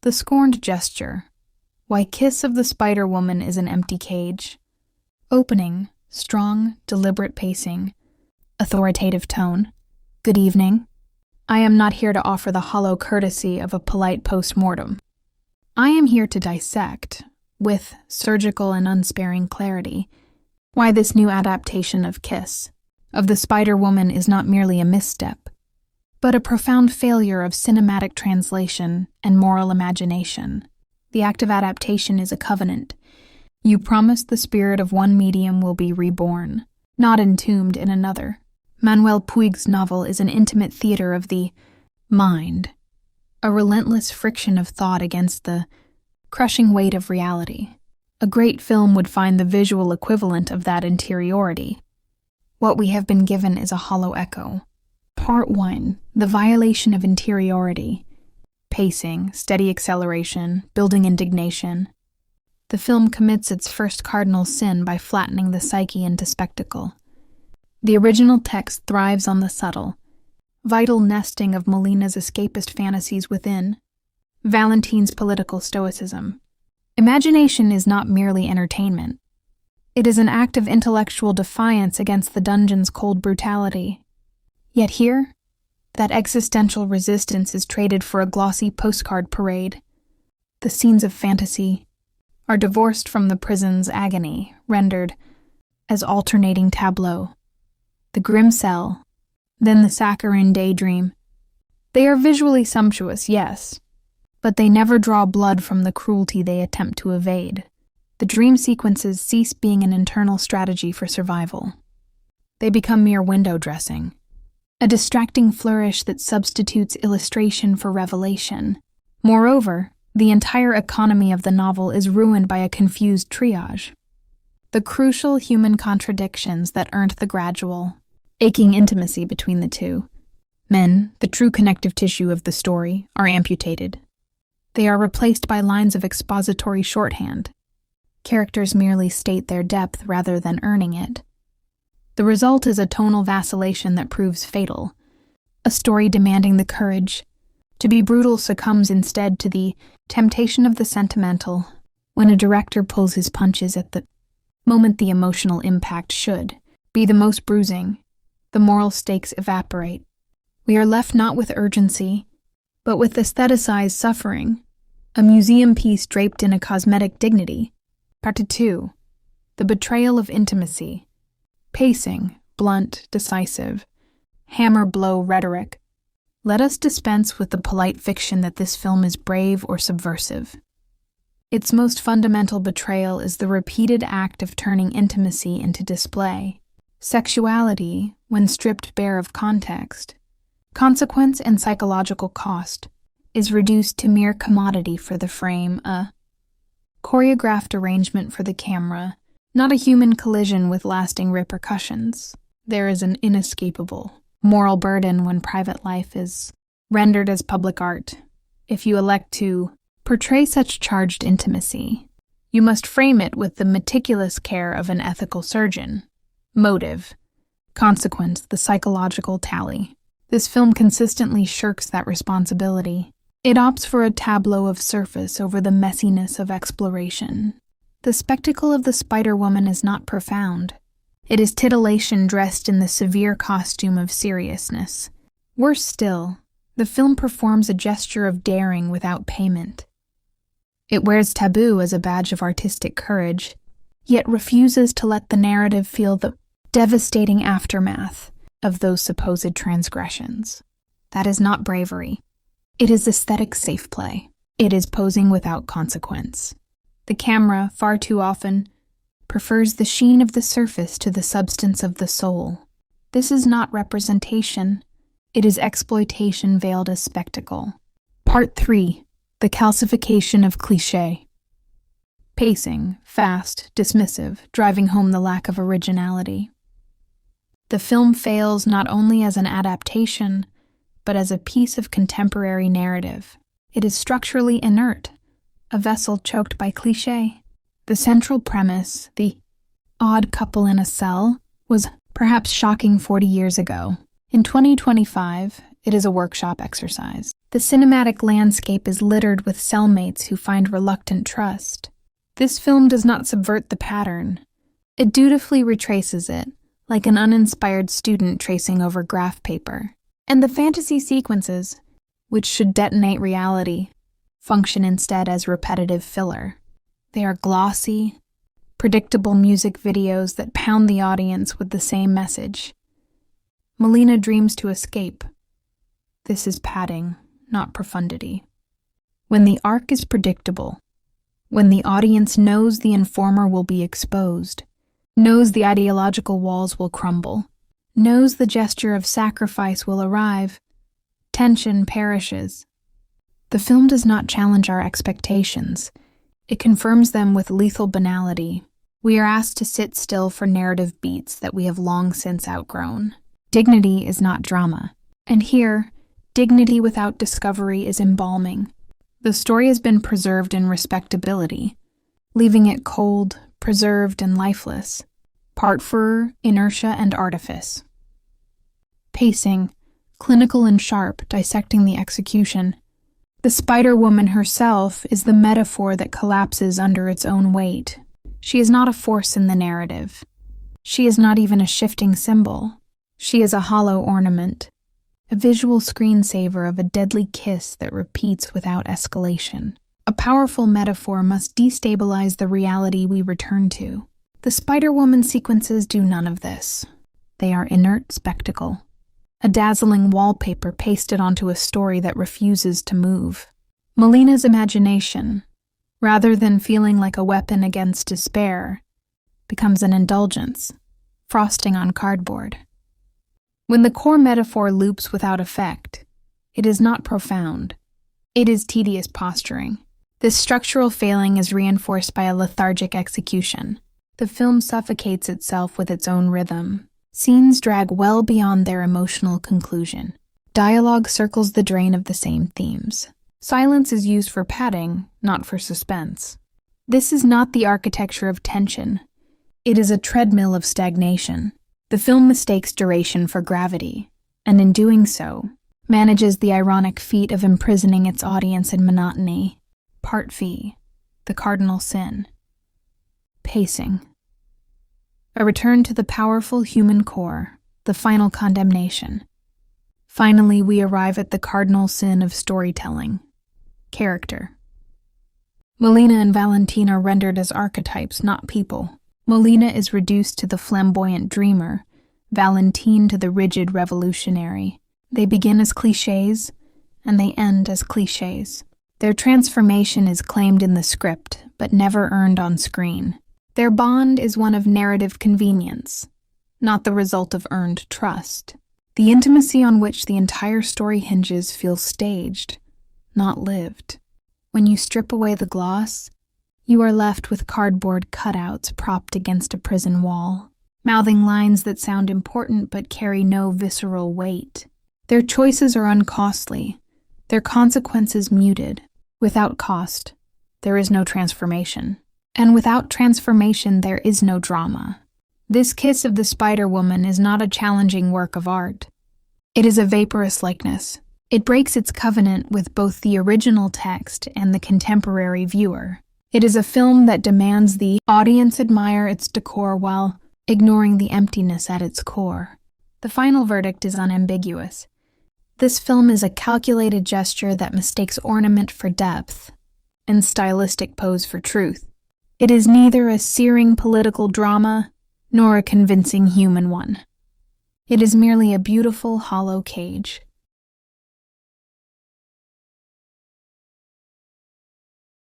The Scorned gesture. Why Kiss of the Spider-Woman is an empty cage. Opening, strong, deliberate pacing. Authoritative tone. Good evening. I am not here to offer the hollow courtesy of a polite post-mortem. I am here to dissect, with surgical and unsparing clarity, why this new adaptation of Kiss of the Spider-Woman is not merely a misstep, but a profound failure of cinematic translation and moral imagination. The act of adaptation is a covenant. You promise the spirit of one medium will be reborn, not entombed in another. Manuel Puig's novel is an intimate theater of the mind, a relentless friction of thought against the crushing weight of reality. A great film would find the visual equivalent of that interiority. What we have been given is a hollow echo. Part 1. The violation of interiority. Pacing, steady acceleration, building indignation. The film commits its first cardinal sin by flattening the psyche into spectacle. The original text thrives on the subtle, vital nesting of Molina's escapist fantasies within, Valentine's political stoicism. Imagination is not merely entertainment. It is an act of intellectual defiance against the dungeon's cold brutality. Yet here, that existential resistance is traded for a glossy postcard parade. The scenes of fantasy are divorced from the prison's agony, rendered as alternating tableau. The grim cell, then the saccharine daydream. They are visually sumptuous, yes, but they never draw blood from the cruelty they attempt to evade. The dream sequences cease being an internal strategy for survival. They become mere window dressing, a distracting flourish that substitutes illustration for revelation. Moreover, the entire economy of the novel is ruined by a confused triage. The crucial human contradictions that earned the gradual, aching intimacy between the two. Men, the true connective tissue of the story, are amputated. They are replaced by lines of expository shorthand. Characters merely state their depth rather than earning it. The result is a tonal vacillation that proves fatal. A story demanding the courage to be brutal succumbs instead to the temptation of the sentimental when a director pulls his punches at the moment the emotional impact should be the most bruising. The moral stakes evaporate. We are left not with urgency, but with aestheticized suffering, a museum piece draped in a cosmetic dignity. Part 2. The betrayal of intimacy. Pacing, blunt, decisive, hammer-blow rhetoric. Let us dispense with the polite fiction that this film is brave or subversive. Its most fundamental betrayal is the repeated act of turning intimacy into display. Sexuality, when stripped bare of context, consequence and psychological cost, is reduced to mere commodity for the frame, a choreographed arrangement for the camera, not a human collision with lasting repercussions. There is an inescapable moral burden when private life is rendered as public art. If you elect to portray such charged intimacy, you must frame it with the meticulous care of an ethical surgeon. Motive, consequence, the psychological tally. This film consistently shirks that responsibility. It opts for a tableau of surface over the messiness of exploration. The spectacle of the Spider-Woman is not profound. It is titillation dressed in the severe costume of seriousness. Worse still, the film performs a gesture of daring without payment. It wears taboo as a badge of artistic courage, yet refuses to let the narrative feel the devastating aftermath of those supposed transgressions. That is not bravery. It is aesthetic safe play. It is posing without consequence. The camera, far too often, prefers the sheen of the surface to the substance of the soul. This is not representation. It is exploitation veiled as spectacle. Part 3. The calcification of cliché. Pacing, fast, dismissive, driving home the lack of originality. The film fails not only as an adaptation, but as a piece of contemporary narrative. It is structurally inert, a vessel choked by cliché. The central premise, the odd couple in a cell, was perhaps shocking 40 years ago. In 2025, it is a workshop exercise. The cinematic landscape is littered with cellmates who find reluctant trust. This film does not subvert the pattern. It dutifully retraces it, like an uninspired student tracing over graph paper. And the fantasy sequences, which should detonate reality, function instead as repetitive filler. They are glossy, predictable music videos that pound the audience with the same message. Melina dreams to escape. This is padding, not profundity. When the arc is predictable, when the audience knows the informer will be exposed, knows the ideological walls will crumble, knows the gesture of sacrifice will arrive, tension perishes. The film does not challenge our expectations. It confirms them with lethal banality. We are asked to sit still for narrative beats that we have long since outgrown. Dignity is not drama. And here, dignity without discovery is embalming. The story has been preserved in respectability, leaving it cold, preserved, and lifeless. Part for inertia and artifice. Pacing, clinical and sharp, dissecting the execution. The Spider-Woman herself is the metaphor that collapses under its own weight. She is not a force in the narrative. She is not even a shifting symbol. She is a hollow ornament, a visual screensaver of a deadly kiss that repeats without escalation. A powerful metaphor must destabilize the reality we return to. The Spider-Woman sequences do none of this. They are inert spectacle, a dazzling wallpaper pasted onto a story that refuses to move. Melina's imagination, rather than feeling like a weapon against despair, becomes an indulgence, frosting on cardboard. When the core metaphor loops without effect, it is not profound. It is tedious posturing. This structural failing is reinforced by a lethargic execution. The film suffocates itself with its own rhythm. Scenes drag well beyond their emotional conclusion. Dialogue circles the drain of the same themes. Silence is used for padding, not for suspense. This is not the architecture of tension. It is a treadmill of stagnation. The film mistakes duration for gravity, and in doing so, manages the ironic feat of imprisoning its audience in monotony. Part V, the cardinal sin. Pacing. A return to the powerful human core, the final condemnation. Finally, we arrive at the cardinal sin of storytelling. Character. Melina and Valentine are rendered as archetypes, not people. Melina is reduced to the flamboyant dreamer, Valentine to the rigid revolutionary. They begin as clichés, and they end as clichés. Their transformation is claimed in the script, but never earned on screen. Their bond is one of narrative convenience, not the result of earned trust. The intimacy on which the entire story hinges feels staged, not lived. When you strip away the gloss, you are left with cardboard cutouts propped against a prison wall, mouthing lines that sound important but carry no visceral weight. Their choices are uncostly, their consequences muted. Without cost, there is no transformation. And without transformation, there is no drama. This kiss of the Spider-Woman is not a challenging work of art. It is a vaporous likeness. It breaks its covenant with both the original text and the contemporary viewer. It is a film that demands the audience admire its decor while ignoring the emptiness at its core. The final verdict is unambiguous. This film is a calculated gesture that mistakes ornament for depth and stylistic pose for truth. It is neither a searing political drama nor a convincing human one. It is merely a beautiful, hollow cage.